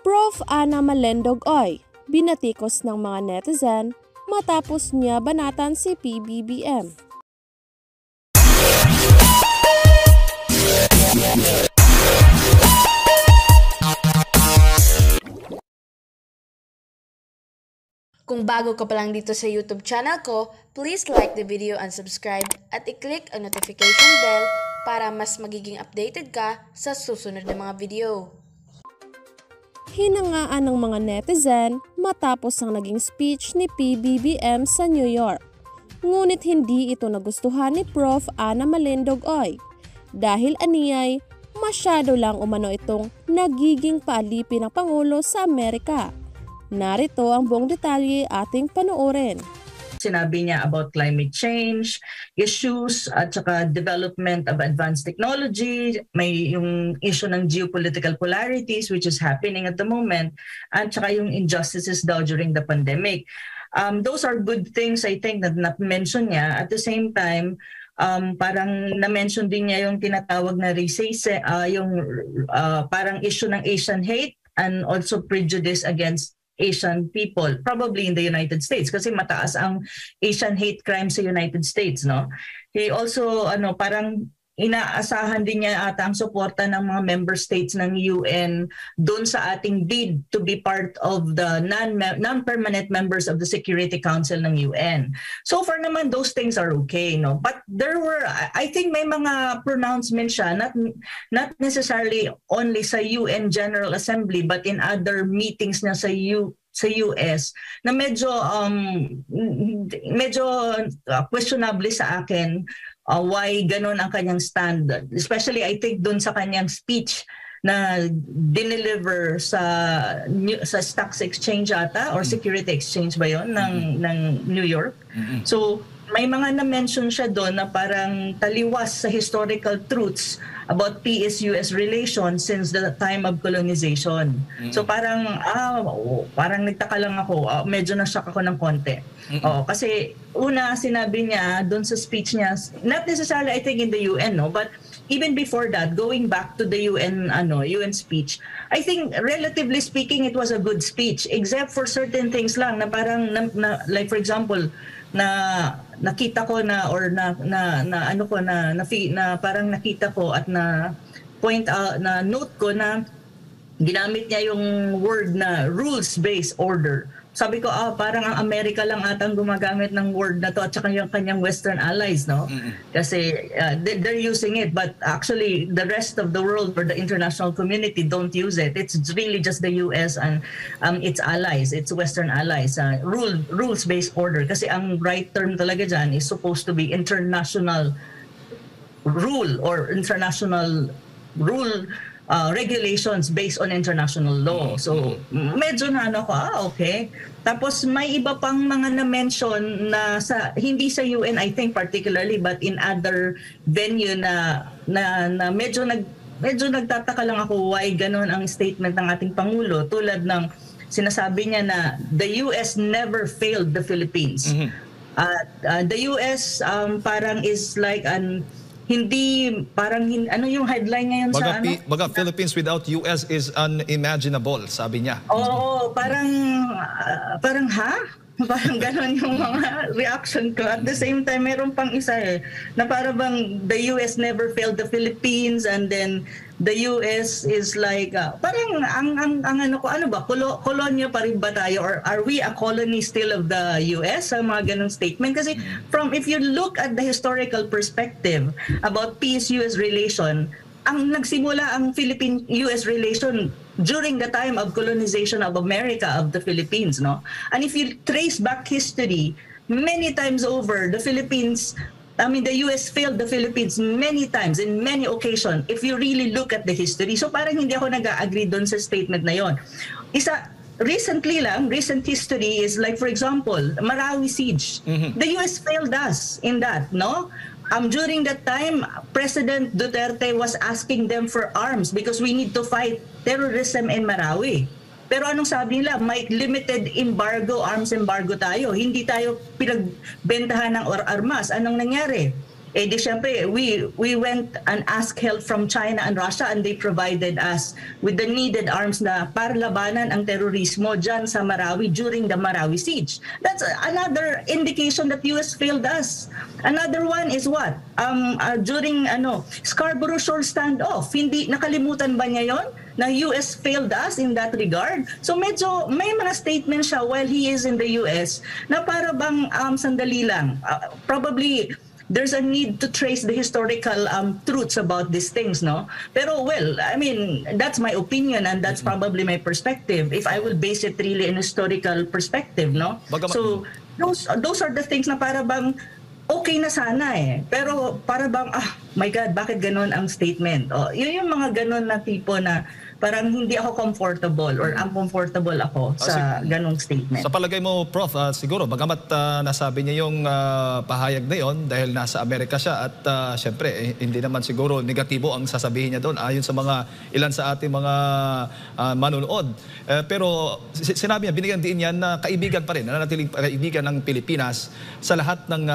Prof. Ana Malendogoy, binatikos ng mga netizen matapos niya banatan si Pbbm. Kung bago ka pa lang dito sa YouTube channel ko, please like the video and subscribe at i-click ang notification bell para mas magiging updated ka sa susunod na mga video. Hinangaan ng mga netizen matapos ang naging speech ni Pbbm sa New York. Ngunit hindi ito nagustuhan ni Prof. Ana Malendogoy dahil aniyay masyado lang umano itong nagiging paalipin ng Pangulo sa Amerika. Narito ang buong detalye ating panoorin. Sinabi niya about climate change, issues at saka development of advanced technology, may yung issue ng geopolitical polarities which is happening at the moment, at saka yung injustices daw during the pandemic. Those are good things I think that na-mention niya. At the same time, parang na-mention din niya yung tinatawag na racism, parang issue ng Asian hate and also prejudice against Asian people, probably in the United States kasi mataas ang Asian hate crime sa United States, no? He also parang inaasahan din niya ata ang suporta ng mga member states ng UN doon sa ating bid to be part of the non-permanent members of the Security Council ng UN. So far naman those things are okay, no? But there were, I think may mga pronouncements siya, not necessarily only sa UN General Assembly but in other meetings na sa US na medyo questionable sa akin. Why ganun ang kanyang standard. Especially I think dun sa kanyang speech na dineliver sa stock exchange ata or security exchange ba yon ng New York. So may mga na-mention siya doon na parang taliwas sa historical truths about PS-US relations since the time of colonization. So parang nagtaka lang ako, medyo na-shock ako ng konti. Kasi una sinabi niya doon sa speech niya, not necessarily I think in the UN, no, but even before that, going back to the UN speech, I think relatively speaking it was a good speech except for certain things lang na parang like for example na nakita ko na or na parang nakita ko at na point out na note ko na ginamit niya yung word na rules-based order. Sabi ko, parang ang Amerika lang atang gumagamit ng word na to at saka yung kanyang Western allies, no? Kasi they're using it, but actually the rest of the world or the international community don't use it. It's really just the US and its allies, its Western allies. Rules-based order. Kasi ang right term talaga dyan is supposed to be international rule or international rule regulations based on international law. So medyo na okay. Tapos may iba pang mga na-mention na hindi sa UN I think particularly but in other venue na medyo nagtataka lang ako why ganun ang statement ng ating Pangulo, tulad ng sinasabi niya na the US never failed the Philippines. The US parang is like ano yung headline ngayon sa Baga Philippines without US is unimaginable, sabi niya. Parang parang gano'n yung mga reaction ko. At the same time, meron pang isa na parang bang the US never failed the Philippines and then the US is like, parang kolonya pa rin ba tayo or are we a colony still of the US? Ang mga ganong statement. Kasi if you look at the historical perspective about peace-US relation, ang nagsimula ang Philippine-US relation during the time of colonization of America, of the Philippines, no? And if you trace back history, many times over, the US failed the Philippines many times, in many occasions, if you really look at the history. So parang hindi ako nag-agree doon sa statement na yon. Recent history is like, for example, Marawi siege. The US failed us in that, no? During that time, President Duterte was asking them for arms because we need to fight terrorism in Marawi. Pero anong sabi nila? May limited arms embargo tayo. Hindi tayo pinagbentahan ng armas. Anong nangyari? Eh di syempre, we went and asked help from China and Russia, and they provided us with the needed arms na para labanan ang terorismo dyan sa Marawi during the Marawi siege. That's another indication that US failed us. Another one is what? During Scarborough Shoal standoff, hindi nakalimutan ba niya yon? Na US failed us in that regard. So medyo may mga statements siya while he is in the US na para bang sandali lang. Probably there's a need to trace the historical truths about these things, no? Pero well, I mean, that's my opinion and that's probably my perspective. If I will base it really in historical perspective, no? So those are the things na para bang okay na sana eh. Pero para bang, my God, bakit ganun ang statement? Yun yung mga ganun na tipo na parang hindi ako comfortable or uncomfortable ako sa ganung statement. Sa palagay mo, Prof, siguro, bagamat nasabi niya yung pahayag na yon dahil nasa Amerika siya at syempre, hindi naman siguro negatibo ang sasabihin niya doon ayon sa mga ilan sa ating mga manunood. Pero sinabi niya, binigyan din niya na kaibigan pa rin, nanatiling kaibigan ng Pilipinas sa lahat ng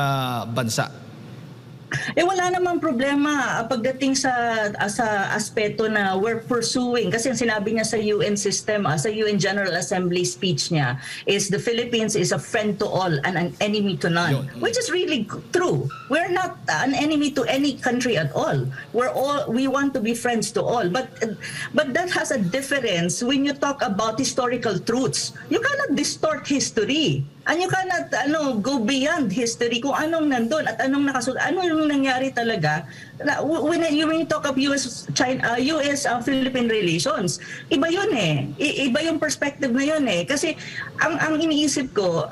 bansa. Eh wala namang problema pagdating sa aspeto na we're pursuing, kasi ang sinabi niya sa UN system, sa UN General Assembly speech niya is the Philippines is a friend to all and an enemy to none, which is really true. We're not an enemy to any country at all. We want to be friends to all, but that has a difference when you talk about historical truths. You cannot distort history. And you cannot go beyond history kung anong nandun at anong nakasunod, ano yung nangyari talaga. When you talk of US-Philippine relations, iba yun eh. Iba yung perspective na yun eh. Kasi ang iniisip ko,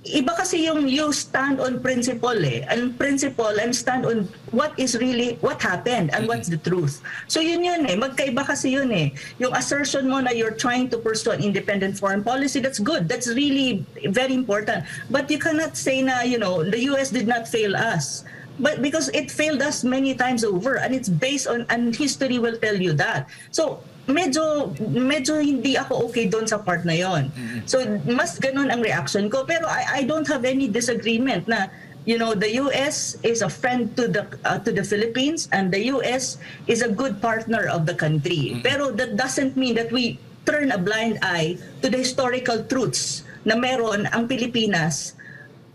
iba kasi yung you stand on principle eh. And principle and stand on what is really, what happened and what's the truth. So yun eh. Magkaiba kasi yun eh. Yung assertion mo na you're trying to pursue an independent foreign policy, that's good. That's really very important. But you cannot say na, the US did not fail us. But because it failed us many times over and it's based on, and history will tell you that. So, medyo hindi ako okay doon sa part na yon. So mas ganun ang reaction ko, pero I don't have any disagreement na the US is a friend to the Philippines and the US is a good partner of the country. Pero that doesn't mean that we turn a blind eye to the historical truths na meron ang Pilipinas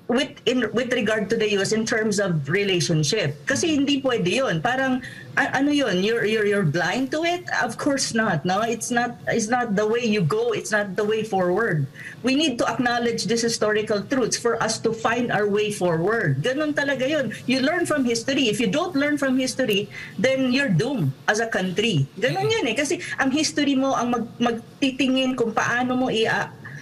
with regard to the US in terms of relationship. Kasi hindi pwede yun. Parang you're blind to it? Of course not. No, it's not the way you go, it's not the way forward. We need to acknowledge these historical truths for us to find our way forward. Ganun talaga yun. You learn from history. If you don't learn from history, then you're doomed as a country. Ganun yun eh. Kasi ang history mo ang magtitingin kung paano mo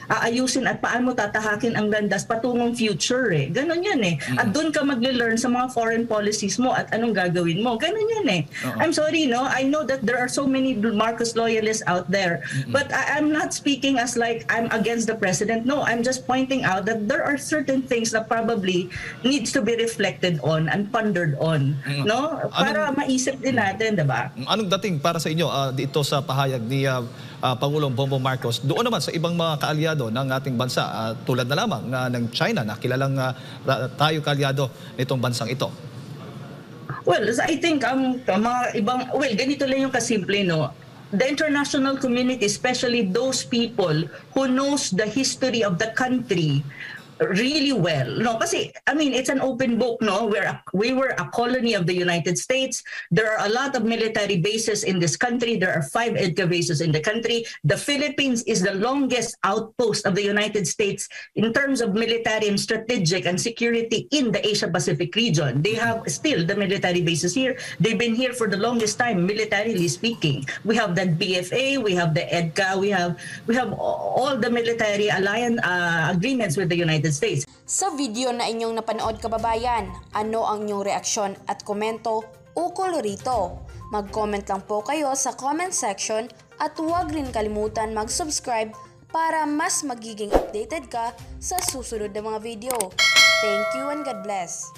aayusin at paano mo tatahakin ang landas patungong future eh. Ganon yan eh. At doon ka magle-learn sa mga foreign policies mo at anong gagawin mo. Ganon yan eh. I'm sorry, no? I know that there are so many Marcos loyalists out there. But I'm not speaking as like I'm against the president. No, I'm just pointing out that there are certain things that probably needs to be reflected on and pondered on. No? Para maisip din natin, diba? Anong dating para sa inyo dito sa pahayag ni Pangulong Bongbong Marcos doon naman sa ibang mga kaalyado ng ating bansa tulad na lamang ng China na kilalang tayo kaalyado nitong bansang ito? Well, I think mga ibang, ganito lang yung kasimple, no? The international community, especially those people who knows the history of the country really well, no? Kasi I mean, it's an open book, no? We were a colony of the United States. There are a lot of military bases in this country. There are 5 EDCA bases in the country. The Philippines is the longest outpost of the United States in terms of military and strategic and security in the Asia-Pacific region. They have still the military bases here. They've been here for the longest time, militarily speaking. We have the BFA, we have the EDCA, we have all the military alliance agreements with the United States. Sa video na inyong napanood kababayan, ano ang inyong reaksyon at komento ukol rito? Mag-comment lang po kayo sa comment section at huwag rin kalimutan mag-subscribe para mas magiging updated ka sa susunod na mga video. Thank you and God bless!